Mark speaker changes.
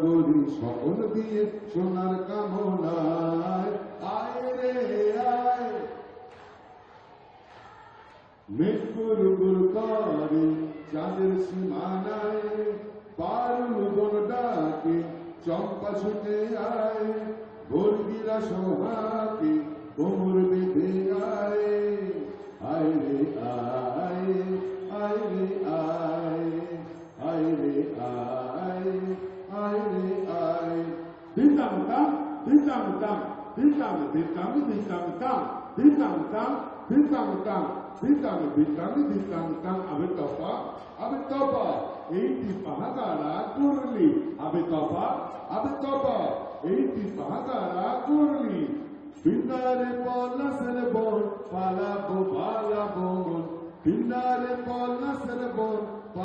Speaker 1: গৌরী সকল দিয়ে সোনার কামনায় আয় রে আয় মেঘপুর গুর করে চাঁদের সীমানায় পারুল বন ডাকে চম্পা ছুটে আয় বর্গিরা সোহাকে কোমর বেঁধে আয় আয় রে আয় আয় রে আয় আয় রে আয় আয় রে আয় দিতাম তাম দিতাম তাম দিতাম দিতাম দিতাম তাম দিতাম তাম দিতাম তাম দিতাম দিতাম দিতাম তাম আবে তপা এইটি পাহাগারা করলি আবে তপা এইটি পাহাগারা করলি পিন্ডারে পলাশের বন পালাবো পালাবো পিন্ডারে পলাশের বন